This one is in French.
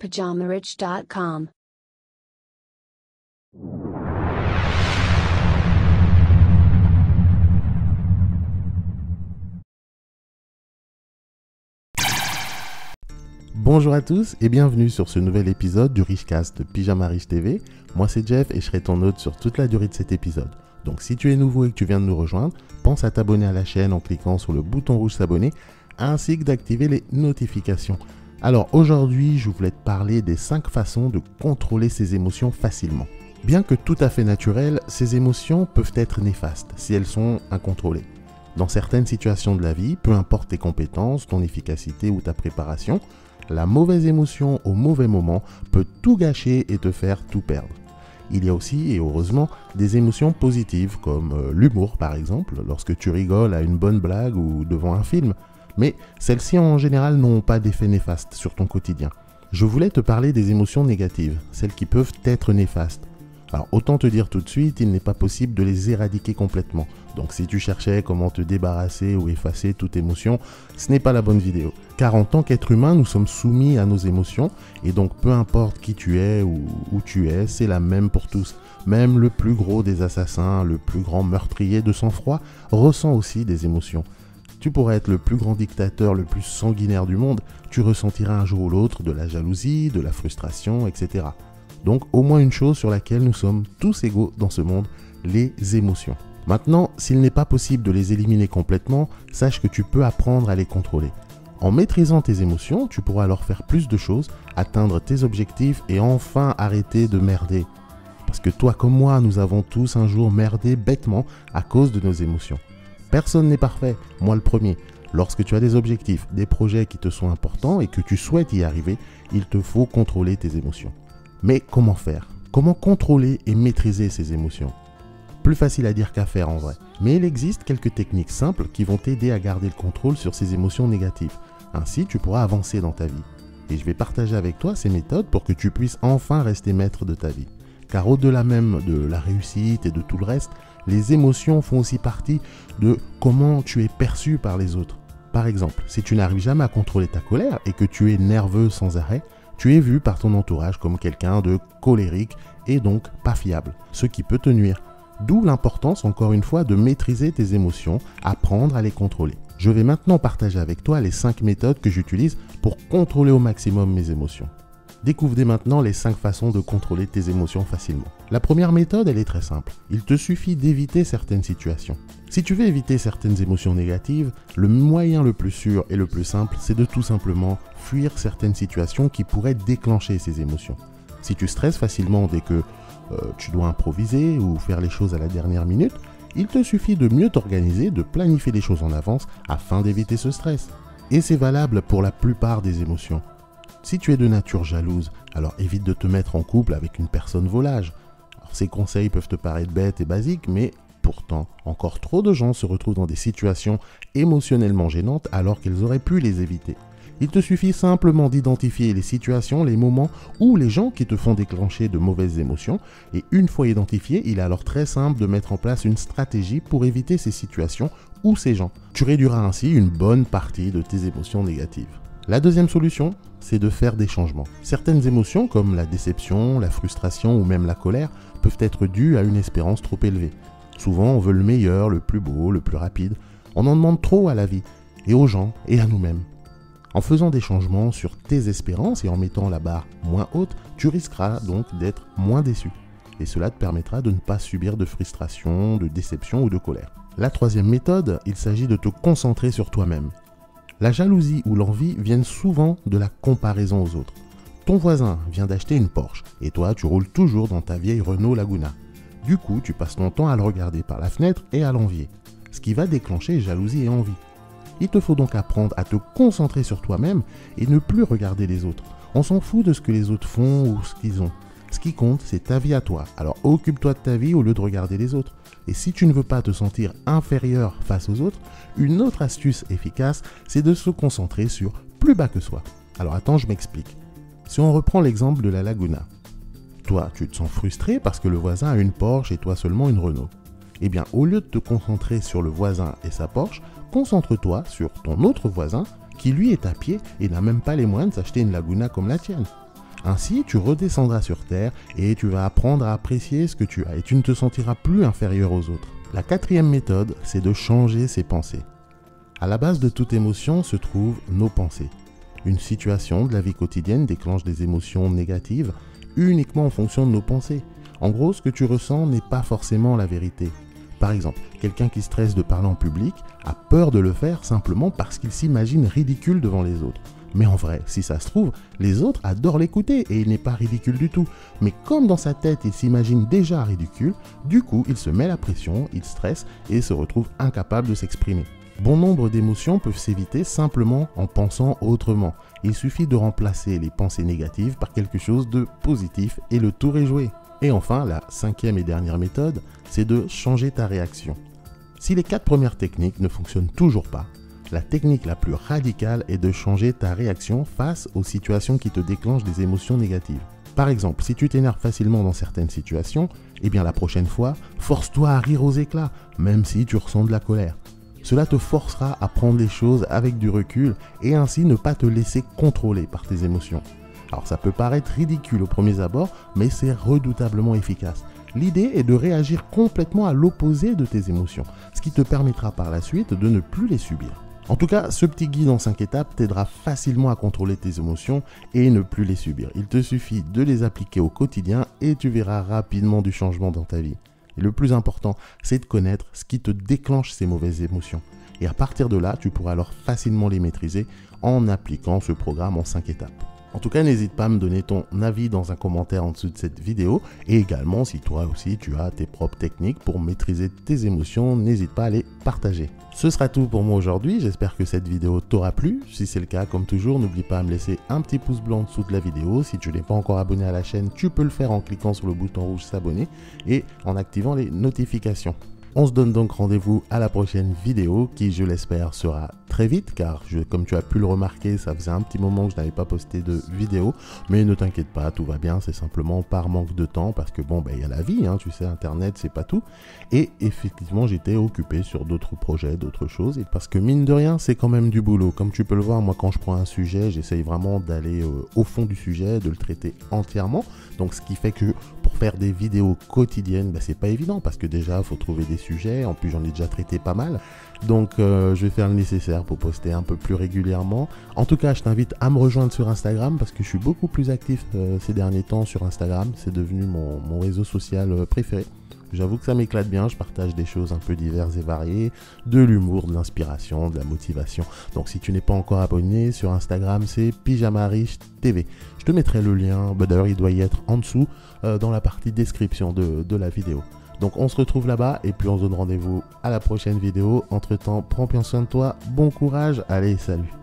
PajamaRich.com. Bonjour à tous et bienvenue sur ce nouvel épisode du Richcast de Pyjama Rich TV. Moi c'est Jeff et je serai ton hôte sur toute la durée de cet épisode. Donc si tu es nouveau et que tu viens de nous rejoindre, pense à t'abonner à la chaîne en cliquant sur le bouton rouge s'abonner ainsi que d'activer les notifications. Alors aujourd'hui je voulais te parler des 5 façons de contrôler ses émotions facilement. Bien que tout à fait naturelles, ces émotions peuvent être néfastes si elles sont incontrôlées. Dans certaines situations de la vie, peu importe tes compétences, ton efficacité ou ta préparation, la mauvaise émotion au mauvais moment peut tout gâcher et te faire tout perdre. Il y a aussi, et heureusement, des émotions positives comme l'humour par exemple, lorsque tu rigoles à une bonne blague ou devant un film. Mais celles-ci en général n'ont pas d'effet néfaste sur ton quotidien. Je voulais te parler des émotions négatives, celles qui peuvent être néfastes. Alors autant te dire tout de suite, il n'est pas possible de les éradiquer complètement. Donc si tu cherchais comment te débarrasser ou effacer toute émotion, ce n'est pas la bonne vidéo. Car en tant qu'être humain, nous sommes soumis à nos émotions et donc peu importe qui tu es ou où tu es, c'est la même pour tous. Même le plus gros des assassins, le plus grand meurtrier de sang-froid ressent aussi des émotions. Tu pourrais être le plus grand dictateur, le plus sanguinaire du monde, tu ressentiras un jour ou l'autre de la jalousie, de la frustration, etc. Donc au moins une chose sur laquelle nous sommes tous égaux dans ce monde, les émotions. Maintenant, s'il n'est pas possible de les éliminer complètement, sache que tu peux apprendre à les contrôler. En maîtrisant tes émotions, tu pourras alors faire plus de choses, atteindre tes objectifs et enfin arrêter de merder. Parce que toi comme moi, nous avons tous un jour merdé bêtement à cause de nos émotions. Personne n'est parfait, moi le premier. Lorsque tu as des objectifs, des projets qui te sont importants et que tu souhaites y arriver, il te faut contrôler tes émotions. Mais comment faire? Comment contrôler et maîtriser ces émotions? Plus facile à dire qu'à faire en vrai. Mais il existe quelques techniques simples qui vont t'aider à garder le contrôle sur ces émotions négatives. Ainsi, tu pourras avancer dans ta vie. Et je vais partager avec toi ces méthodes pour que tu puisses enfin rester maître de ta vie. Car au-delà même de la réussite et de tout le reste, les émotions font aussi partie de comment tu es perçu par les autres. Par exemple, si tu n'arrives jamais à contrôler ta colère et que tu es nerveux sans arrêt, tu es vu par ton entourage comme quelqu'un de colérique et donc pas fiable, ce qui peut te nuire. D'où l'importance, encore une fois, de maîtriser tes émotions, apprendre à les contrôler. Je vais maintenant partager avec toi les 5 méthodes que j'utilise pour contrôler au maximum mes émotions. Découvre dès maintenant les 5 façons de contrôler tes émotions facilement. La première méthode, elle est très simple. Il te suffit d'éviter certaines situations. Si tu veux éviter certaines émotions négatives, le moyen le plus sûr et le plus simple, c'est de tout simplement fuir certaines situations qui pourraient déclencher ces émotions. Si tu stresses facilement dès que tu dois improviser ou faire les choses à la dernière minute, il te suffit de mieux t'organiser, de planifier les choses en avance afin d'éviter ce stress. Et c'est valable pour la plupart des émotions. Si tu es de nature jalouse, alors évite de te mettre en couple avec une personne volage. Alors, ces conseils peuvent te paraître bêtes et basiques, mais pourtant, encore trop de gens se retrouvent dans des situations émotionnellement gênantes alors qu'ils auraient pu les éviter. Il te suffit simplement d'identifier les situations, les moments ou les gens qui te font déclencher de mauvaises émotions et une fois identifié, il est alors très simple de mettre en place une stratégie pour éviter ces situations ou ces gens. Tu réduiras ainsi une bonne partie de tes émotions négatives. La deuxième solution, c'est de faire des changements. Certaines émotions comme la déception, la frustration ou même la colère peuvent être dues à une espérance trop élevée. Souvent, on veut le meilleur, le plus beau, le plus rapide. On en demande trop à la vie, et aux gens, et à nous-mêmes. En faisant des changements sur tes espérances et en mettant la barre moins haute, tu risqueras donc d'être moins déçu. Et cela te permettra de ne pas subir de frustration, de déception ou de colère. La troisième méthode, il s'agit de te concentrer sur toi-même. La jalousie ou l'envie viennent souvent de la comparaison aux autres. Ton voisin vient d'acheter une Porsche et toi tu roules toujours dans ta vieille Renault Laguna. Du coup, tu passes ton temps à le regarder par la fenêtre et à l'envier, ce qui va déclencher jalousie et envie. Il te faut donc apprendre à te concentrer sur toi-même et ne plus regarder les autres. On s'en fout de ce que les autres font ou ce qu'ils ont. Ce qui compte, c'est ta vie à toi. Alors occupe-toi de ta vie au lieu de regarder les autres. Et si tu ne veux pas te sentir inférieur face aux autres, une autre astuce efficace, c'est de se concentrer sur plus bas que soi. Alors attends, je m'explique. Si on reprend l'exemple de la Laguna. Toi, tu te sens frustré parce que le voisin a une Porsche et toi seulement une Renault. Eh bien, au lieu de te concentrer sur le voisin et sa Porsche, concentre-toi sur ton autre voisin qui lui est à pied et n'a même pas les moyens de s'acheter une Laguna comme la tienne. Ainsi, tu redescendras sur Terre et tu vas apprendre à apprécier ce que tu as et tu ne te sentiras plus inférieur aux autres. La quatrième méthode, c'est de changer ses pensées. À la base de toute émotion se trouvent nos pensées. Une situation de la vie quotidienne déclenche des émotions négatives uniquement en fonction de nos pensées. En gros, ce que tu ressens n'est pas forcément la vérité. Par exemple, quelqu'un qui stresse de parler en public a peur de le faire simplement parce qu'il s'imagine ridicule devant les autres. Mais en vrai, si ça se trouve, les autres adorent l'écouter et il n'est pas ridicule du tout. Mais comme dans sa tête, il s'imagine déjà ridicule, du coup, il se met la pression, il stresse et se retrouve incapable de s'exprimer. Bon nombre d'émotions peuvent s'éviter simplement en pensant autrement. Il suffit de remplacer les pensées négatives par quelque chose de positif et le tour est joué. Et enfin, la cinquième et dernière méthode, c'est de changer ta réaction. Si les 4 premières techniques ne fonctionnent toujours pas, la technique la plus radicale est de changer ta réaction face aux situations qui te déclenchent des émotions négatives. Par exemple, si tu t'énerves facilement dans certaines situations, eh bien la prochaine fois, force-toi à rire aux éclats, même si tu ressens de la colère. Cela te forcera à prendre les choses avec du recul et ainsi ne pas te laisser contrôler par tes émotions. Alors ça peut paraître ridicule au premier abord, mais c'est redoutablement efficace. L'idée est de réagir complètement à l'opposé de tes émotions, ce qui te permettra par la suite de ne plus les subir. En tout cas, ce petit guide en 5 étapes t'aidera facilement à contrôler tes émotions et ne plus les subir. Il te suffit de les appliquer au quotidien et tu verras rapidement du changement dans ta vie. Et le plus important, c'est de connaître ce qui te déclenche ces mauvaises émotions. Et à partir de là, tu pourras alors facilement les maîtriser en appliquant ce programme en 5 étapes. En tout cas, n'hésite pas à me donner ton avis dans un commentaire en dessous de cette vidéo. Et également, si toi aussi tu as tes propres techniques pour maîtriser tes émotions, n'hésite pas à les partager. Ce sera tout pour moi aujourd'hui. J'espère que cette vidéo t'aura plu. Si c'est le cas, comme toujours, n'oublie pas à me laisser un petit pouce blanc en dessous de la vidéo. Si tu n'es pas encore abonné à la chaîne, tu peux le faire en cliquant sur le bouton rouge s'abonner et en activant les notifications. On se donne donc rendez-vous à la prochaine vidéo qui, je l'espère, sera très vite car comme tu as pu le remarquer, ça faisait un petit moment que je n'avais pas posté de vidéo. Mais ne t'inquiète pas, tout va bien, c'est simplement par manque de temps parce que bon, il y a la vie, tu sais, Internet, c'est pas tout. Et effectivement, j'étais occupé sur d'autres projets, d'autres choses. Et parce que mine de rien, c'est quand même du boulot. Comme tu peux le voir, moi, quand je prends un sujet, j'essaye vraiment d'aller au fond du sujet, de le traiter entièrement. Donc, ce qui fait que pour faire des vidéos quotidiennes, c'est pas évident parce que déjà, il faut trouver des sujets. En plus, j'en ai déjà traité pas mal. Donc, je vais faire le nécessaire pour poster un peu plus régulièrement. En tout cas, je t'invite à me rejoindre sur Instagram parce que je suis beaucoup plus actif ces derniers temps sur Instagram. C'est devenu mon réseau social préféré. J'avoue que ça m'éclate bien, je partage des choses un peu diverses et variées, de l'humour, de l'inspiration, de la motivation. Donc si tu n'es pas encore abonné, sur Instagram c'est Pyjama Riche TV. Je te mettrai le lien, d'ailleurs il doit y être en dessous dans la partie description de la vidéo. Donc on se retrouve là-bas et puis on se donne rendez-vous à la prochaine vidéo. Entre temps, prends bien soin de toi, bon courage, allez salut.